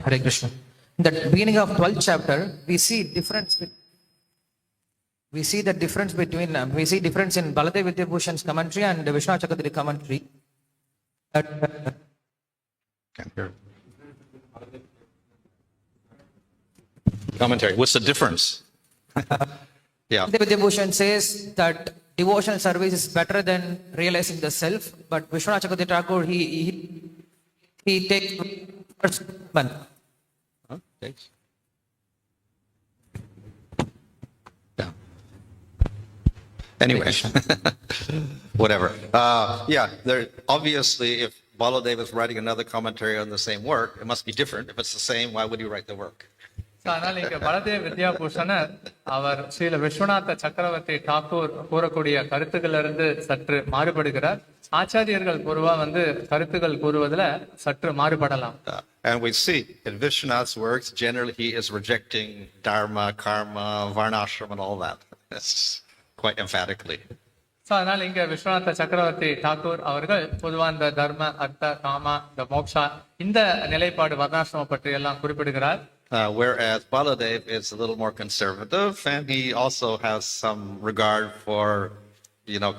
Hare Krishna. In the beginning of 12th chapter, we see difference. We see the difference between we see difference in Baladev Vidyabhushan's commentary and Vishwanath Chakravarti commentary. Can't hear. Commentary. What's the difference? Yeah. Baladev Vidyabhushan says that devotional service is better than realizing the self, but Vishwanath Chakravarti Thakur he takes first one. Huh? Thanks. Yeah. Anyway, whatever. Yeah, there obviously, if Baladev is writing another commentary on the same work, it must be different. If it's the same, why would you write the work? ஆனால் இங்க பலதேவ வித்யாபூஷணர் அவர் ஸ்ரீல விஸ்வநாத சக்கரவர்த்தி டாக்கூர் கூறக்கூடிய கருத்துக்களிலிருந்து சற்று மாறுபடுகிறார். ஆச்சாரியர்கள் பொதுவா கருத்துக்கள் கூறுவதில் சற்று மாறுபடலாம். And we see in Vishwanath's works, generally he is rejecting dharma, karma, varnashram and all that. That's quite emphatically. அதனால இங்க விஸ்வநாத சக்கரவர்த்தி டாக்கூர் அவர்கள் பொதுவா இந்த தர்ம, அர்த்த, காமா, இந்த மோக்ஷா இந்த நிலைப்பாடு வர்ணாசிரமம் பற்றி எல்லாம் குறிப்பிடுகிறார். Whereas Baladev is a little more conservative, and he also has some regard for,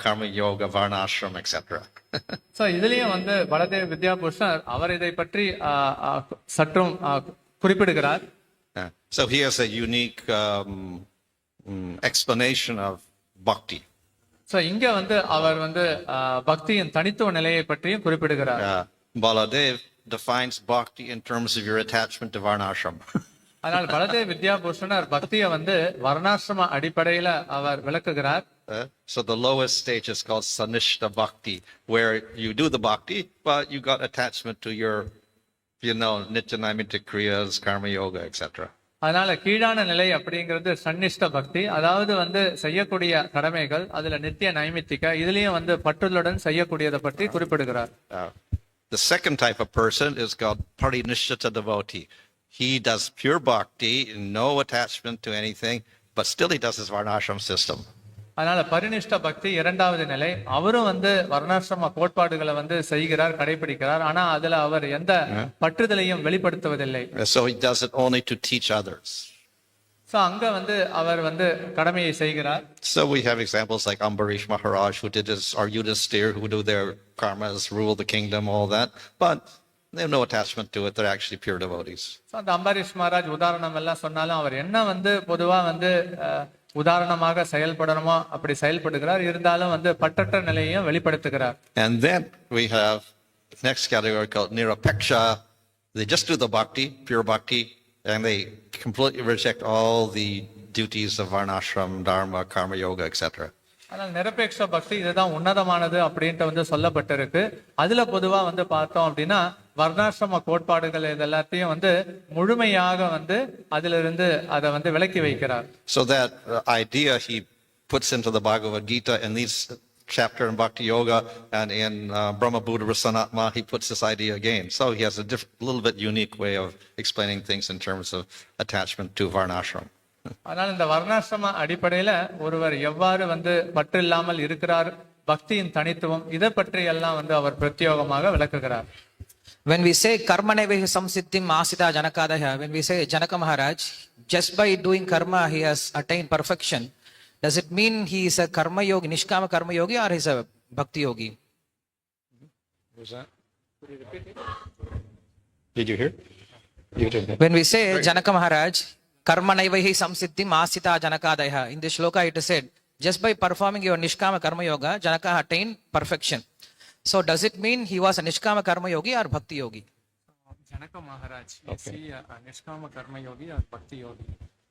karma yoga, varnashram, etc. So இதுலயும் பலதேவ வித்யாபூஷணர் அவர் இதை பற்றி சற்றும் குறிப்பிடுகிறார். So he has a unique explanation of bhakti. So இங்க அவர் பக்தியின் தனித்துவ நிலையை பற்றியும் குறிப்பிடுகிறார். Baladev defines bhakti in terms of your attachment to varnashram. அதனால் பலதேவ வித்யாபூஷணர் பக்தியை வர்ணாசிரம அடிப்படையில அவர் விளக்குகிறார். So the lowest stage is called sanishta bhakti, where you do the bhakti, but you got attachment to your, nitya naimitta kriyas, karma yoga, etc. அதனால கீழான நிலை அப்படிங்கிறது சன்னிஷ்ட பக்தி, அதாவது செய்யக்கூடிய கடமைகள் அதுல நித்திய நைமித்திக இதுலயும் பற்றுதலுடன் செய்யக்கூடியதை பற்றி குறிப்பிடுகிறார். The second type of person is called parinishita devotee. He does pure bhakti, no attachment to anything, but still he does his varnashram system. அதனால பரிநிஷ்ட பக்தி இரண்டாவது நிலை. அவரும் வர்ணாசிரம கோட்பாடுகளை செய்கிறார், கடைபிடிக்கிறார். ஆனா அதுல அவர் எந்த பற்றுதலையும் வெளிப்படுத்துவதில்லை. So he does it only to teach others. So அங்க அவர் கடமையை செய்கிறார். So we have examples like Ambarish Maharaj, who did his, or Yudhisthira, who do their karmas, rule the kingdom, all that, but they have no attachment to it. They're actually pure devotees. So அந்த அம்பரீஷ் மகாராஜ் உதாரணம் எல்லாம் சொன்னாலும் அவர் என்ன பொதுவா உதாரணமாக செயல்படணுமோ அப்படி செயல்படுகிறார். இருந்தாலும் பற்றற்ற நிலையையும் வெளிப்படுத்துகிறார். And then we have next category called nirapeksha. They just do the bhakti, pure bhakti, and they completely reject all the duties of varnashram, dharma, karma yoga, etc. ஆனால் நிரபேட்ச பக்தி இதுதான் உன்னதமானது அப்படின்ட்டு சொல்லப்பட்டிருக்கு. அதுல பொதுவா பார்த்தோம் அப்படின்னா வர்ணாசிரம கோட்பாடுகள் இதெல்லாத்தையும் முழுமையாக அதிலிருந்து அதை விலக்கி வைக்கிறார். So that idea he puts into the Bhagavad Gita in these chapter in Bhakti Yoga, and in Brahma Buddha Rasanatma he puts this idea again. So he has a little bit unique way of explaining things in terms of attachment to varnashram. ஆனால் இந்த வர்ணாசிரம அடிப்படையில ஒருவர் எவ்வாறு பற்று இல்லாமல் இருக்கிறார், பக்தியின் தனித்துவம் இதை பற்றி எல்லாம் அவர் பிரத்யோகமாக விளக்குகிறார். When we say karmanevehi samsiddhim asita janakadaya, when we say Janaka Maharaj, just by doing karma he has attained perfection, does it mean he is a karma yogi, nishkama karma yogi, or he is a bhakti yogi? What was that? Could you repeat it? Did you hear? When we say Janaka Maharaj, karmanevehi samsiddhim asita janakadaya, in this shloka it is said, just by performing your nishkama karma yoga, Janaka attained perfection. So does it mean he was a nishkama karma yogi or bhakti yogi? Janaka Maharaj, is he a nishkama karma yogi or bhakti yogi?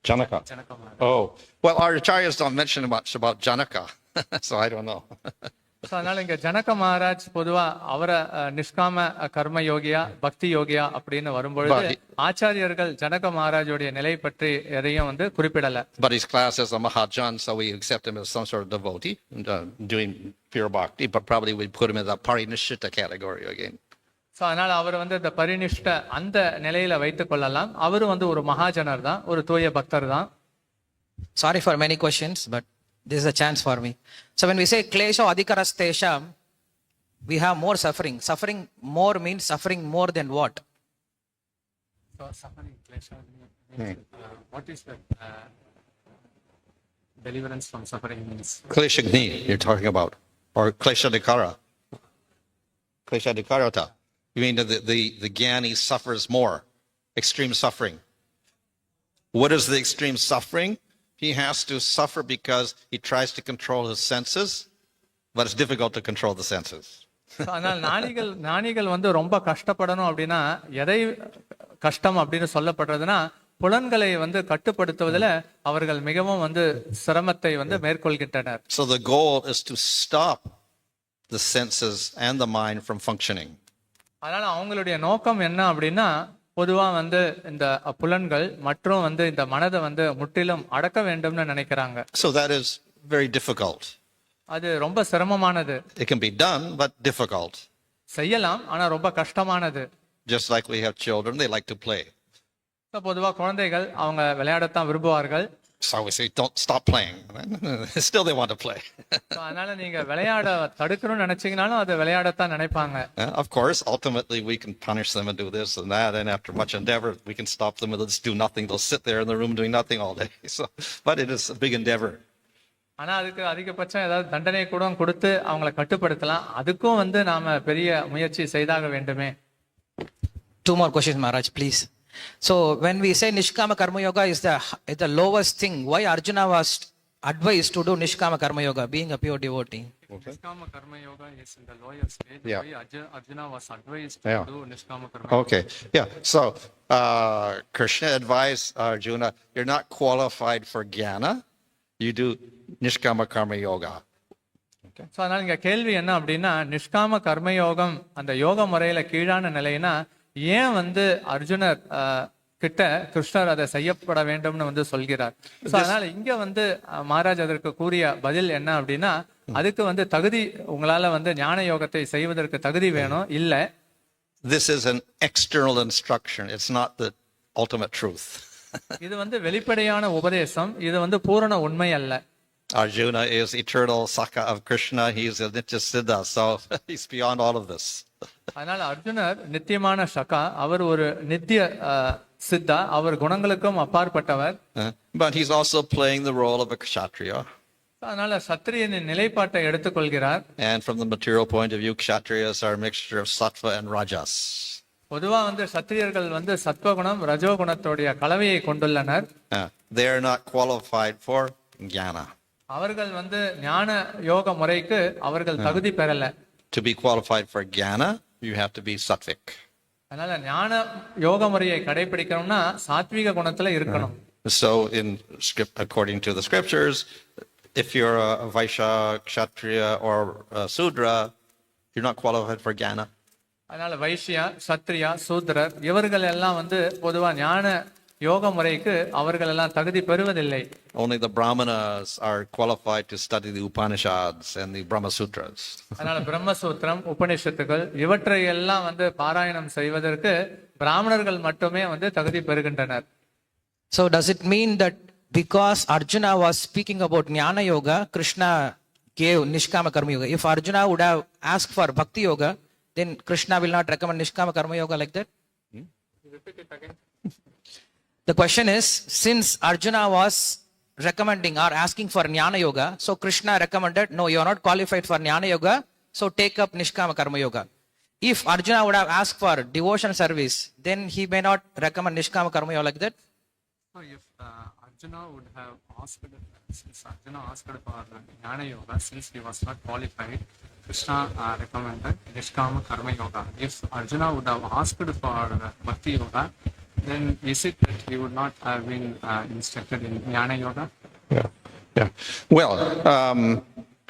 Janaka. Janaka Maharaj. Oh, well, our acharyas don't mention much about Janaka, so I don't know. So அதனால இங்க ஜனக மகாராஜ் பொதுவா அவரை நிஷ்காம கர்ம யோகியா பக்தி யோகியா அப்படின்னு வரும்பொழுது ஆச்சாரியர்கள் ஜனக மகாராஜோடைய நிலை பற்றி எதையும் குறிப்பிடல. But his class is a Mahajan, so we accept him as some sort of devotee doing pure bhakti, but probably we put him in the parinishita category again. So அதனால அவர் இந்த பரிநிஷ்ட அந்த நிலையில வைத்துக் கொள்ளலாம். அவரும் ஒரு மகாஜனர் தான், ஒரு தூய பக்தர் தான். Sorry for many questions, but this is a chance for me. So when we say klesha adhikarastesham, we have more suffering. Suffering more means suffering more than what? So suffering, klesha, what is the deliverance from suffering means? Kleshagni, you're talking about, or kleshadikara. Kleshadikarata. You mean the Gyani suffers more, extreme suffering. What is the extreme suffering? He has to suffer because he tries to control his senses, but it's difficult to control the senses. So, ஆனால் ஞானிகள் வந்து ரொம்ப கஷ்டப்படணும் அப்படின்னா எதை கஷ்டம் அப்படின்னு சொல்லப்படுறதுன்னா புலன்களை வந்து கட்டுப்படுத்துவதில் அவர்கள் மிகவும் வந்து சிரமத்தை வந்து மேற்கொள்கின்றனர். So the goal is to stop the senses and the mind from functioning. அதனால அவங்களுடைய நோக்கம் என்ன அப்படின்னா பொதுவா வந்து இந்த புலன்கள் மற்றும் வந்து இந்த மனதை வந்து முற்றிலும் அடக்க வேண்டும்னு நினைக்கிறாங்க. So that is very difficult. அது ரொம்ப சிரமமானது. It can be done, but difficult. செய்யலாம் ஆனா ரொம்ப கஷ்டமானது. Just like we have children, they like to play. பொதுவா குழந்தைகள் அவங்க விளையாடத்தான் விரும்புவார்கள். So we say, don't stop playing. Still they want to play. அதனால நீங்க விளையாட தடுக்கணும்னு நினைச்சீங்கனாலும் அதை விளையாடத்தான் நினைப்பாங்க. Of course, ultimately we can punish them and do this and that, and after much endeavor, we can stop them and they'll just do nothing. They'll sit there in the room doing nothing all day. So, but it is a big endeavor. ஆனா அதுக்கு அதிகபட்சம் ஏதாவது தண்டனை கூட கொடுத்து அவங்களை கட்டுப்படுத்தலாம். அதுக்கும் வந்து நாம பெரிய முயற்சி செய்தாக வேண்டுமே. Two more questions, Maharaj, please. So when we say Nishkama Karma Yoga is the lowest thing, why Arjuna was advised to do Nishkama Karma Yoga, being a pure devotee? Nishkama Karma Yoga is in the lower stage. Yeah. Why Arjuna was advised to do Nishkama Karma Yoga? Okay, yeah. So Krishna advised Arjuna, you're not qualified for jnana. You do Nishkama Karma Yoga. So அதனால இங்க கேள்வி என்ன அப்படின்னா நிஷ்காம கர்மயோகம் அந்த யோக முறையில கீழான நிலைனா ஏன் வந்து அர்ஜுனர் கிட்ட கிருஷ்ணர் அதை செய்யப்பட வேண்டும்னு வந்து சொல்கிறார். சோ அதனால இங்க வந்து மகாராஜ் அதற்கு கூறிய பதில் என்ன அப்படின்னா அதுக்கு வந்து தகுதி உங்களால வந்து ஞான யோகத்தை செய்வதற்கு தகுதி வேணும் இல்ல. This is an external instruction. It's not the ultimate truth. இது வந்து வெளிப்படையான உபதேசம். இது வந்து பூரண உண்மை அல்ல. Arjuna is eternal Saka of Krishna. He's a Nitya Siddha, so he's beyond all of this. அதனால அர்ஜுனர் நித்தியமான சகா, அவர் ஒரு நித்திய சித்தா, அவர் குணங்களுக்கும் அப்பாற்பட்டவர். But he's also playing the role of a kshatriya. அதனால சத்திரியனின் நிலைப்பாட்டை எடுத்துக்கொள்கிறார். And from the material point of view, kshatriyas are a mixture of sattva and rajas. பொதுவா வந்து சத்திரியர்கள் வந்து சத்வகுணம் ரஜோகுணத்துடைய கலவையை கொண்டுள்ளனர். They are not qualified for jnana. அவர்கள் வந்து ஞான யோக முறைக்கு அவர்கள் தகுதி பெறல. To be qualified for jnana, you have to be sattvic. அதனால ஞான யோக முறையை கடைபிடிக்கணும்னா சாத்விக குணத்துல இருக்கணும். So in script, according to the scriptures, if you're a Vaishya, Kshatriya or a Sudra, you're not qualified for jnana. அதனால வைஷ்யா, சத்ரியா, சூத்ரர் இவர்கள் எல்லாம் வந்து பொதுவா ஞான யோக முறைக்கு அவர்கள் எல்லாம் தகுதி பெறுவதில்லை. Only the Brahmanas are qualified to study the Upanishads and the Brahma Sutras. அதனால பிரம்மசூத்திரம், உபநிஷத்துகள் இவற்றை எல்லாம் வந்து பாராயணம் செய்வதற்கு பிராமணர்கள் மட்டுமே வந்து தகுதி பெறுகின்றனர். So does it mean that because Arjuna was speaking about Jnana Yoga, Krishna gave Nishkama Karma Yoga? If Arjuna would have asked for Bhakti Yoga, then Krishna will not recommend Nishkama Karma Yoga like that? Repeat it again. The question is, since Arjuna was recommending or asking for Jnana Yoga, so Krishna recommended, no, you are not qualified for Jnana Yoga, so take up Nishkama Karma Yoga. If Arjuna would have asked for devotion service, then he may not recommend Nishkama Karma Yoga like that? So if Arjuna would have asked, since Arjuna asked for Jnana Yoga, since he was not qualified, Krishna recommended Nishkama Karma Yoga. If Arjuna would have asked for Bhakti Yoga, then is it that he would not have been instructed in Jnana Yoga? Yeah. Well,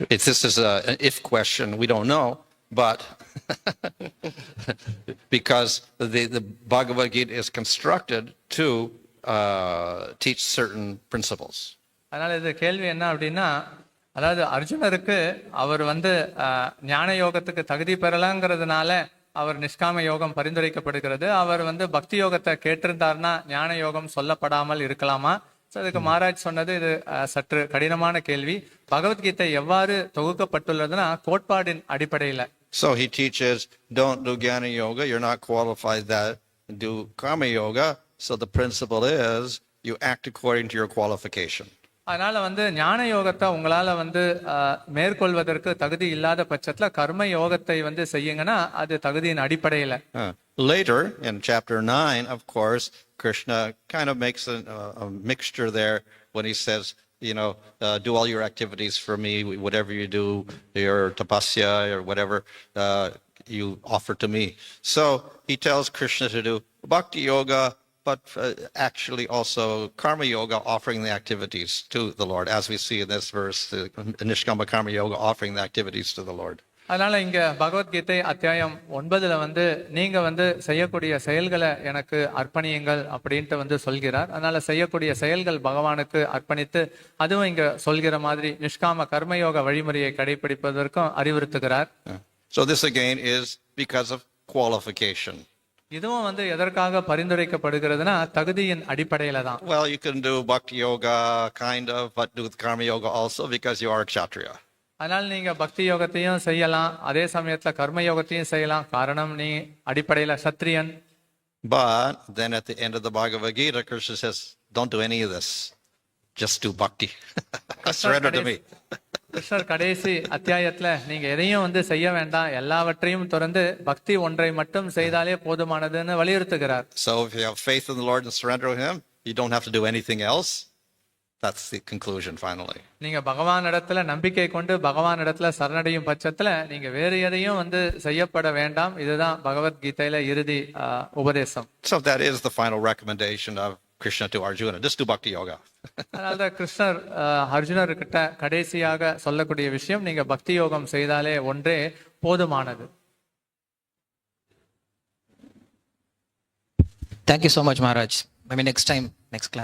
this is an if question, we don't know, but because the Bhagavad Gita is constructed to teach certain principles. அதனால இது கேள்வி என்ன அப்படின்னா அதாவது அர்ஜுனருக்கு அவர் வந்து ஞான யோகத்துக்கு தகுதி பெறலாங்கிறதுனால அவர் நிஷ்காம யோகம் பரிந்துரைக்கப்படுகிறது. அவர் வந்து பக்தி யோகத்தை கேட்டிருந்தார்னா ஞான யோகம் சொல்லப்படாமல் இருக்கலாமா? அதுக்கு மகாராஜ் சொன்னது இது சற்று கடினமான கேள்வி. பகவத்கீதை எவ்வாறு தொகுக்கப்பட்டுள்ளதுன்னா கோட்பாடின் அடிப்படையில. So he teaches, don't do Jnana Yoga, you're not qualified do karma yoga. So the principle is you act according to your qualification. அதனால வந்து ஞான யோகத்தை உங்களால வந்து மேற்கொள்வதற்கு தகுதி இல்லாத பட்சத்துல கர்ம யோகத்தை வந்து செய்யுங்கன்னா அது தகுதியின் அடிப்படையில. Later in chapter 9, of course, Krishna kind of makes a mixture there when he says, do all your activities for me, whatever you do, your tapasya or whatever you offer to me. So he tells Krishna to do bhakti yoga, but actually also karma yoga, offering the activities to the Lord, as we see in this verse, the nishkama karma yoga, offering the activities to the Lord. அதனால இங்க பகவத்கீதை அத்தியாயம் 9 வந்து நீங்க வந்து செய்யக்கூடிய செயல்களை எனக்கு அர்ப்பணியுங்கள் அப்படின்ட்டு வந்து சொல்கிறார். அதனால செய்யக்கூடிய செயல்கள் பகவானுக்கு அர்ப்பணித்து அதுவும் இங்க சொல்கிற மாதிரி நிஷ்காம கர்மயோக வழிமுறையை கடைபிடிப்பதற்கும் அறிவுறுத்துகிறார். So this again is because of qualification. இதுவும் வந்து எதற்காக பரிந்துரைக்கப்படுகிறதுனா தகுதியின் அடிப்படையில தான். Well, you can do bhakti yoga kind of, but do karma yoga also because you are a kshatriya. அதனால நீங்க பக்தி யோகத்தையும் செய்யலாம், அதே சமயத்துல கர்ம யோகத்தையும் செய்யலாம், காரணம் நீ அடிப்படையில சத்திரியன். But then at the end of the Bhagavad Gita, Krishna says, don't do any of this, just do bhakti. Surrender to me. கிருஷ்ணர் கடைசி அத்தியாயத்துல நீங்க எதையும் வந்து செய்ய வேண்டாம், எல்லாவற்றையும் தொடர்ந்து பக்தி ஒன்றை மட்டும் செய்தாலே போதுமானதுன்னு வலியுறுத்துகிறார். So if you have faith in the Lord and surrender to him, you don't have to do anything else. That's the conclusion finally. நீங்க பகவான் இடத்துல நம்பிக்கை கொண்டு பகவான் இடத்துல சரணடையும் பட்சத்துல நீங்க வேறு எதையும் வந்து செய்யப்பட வேண்டாம். இதுதான் பகவத்கீதையில இறுதி உபதேசம். So that is the final recommendation of Krishna to Arjuna. Just do bhakti yoga. அதனால கிருஷ்ணர் அர்ஜுனர்கிட்ட கடைசியாக சொல்லக்கூடிய விஷயம், நீங்க பக்தி யோகம் செய்தாலே ஒன்றே போதுமானது. Thank you so much, Maharaj. Maybe next time, next class.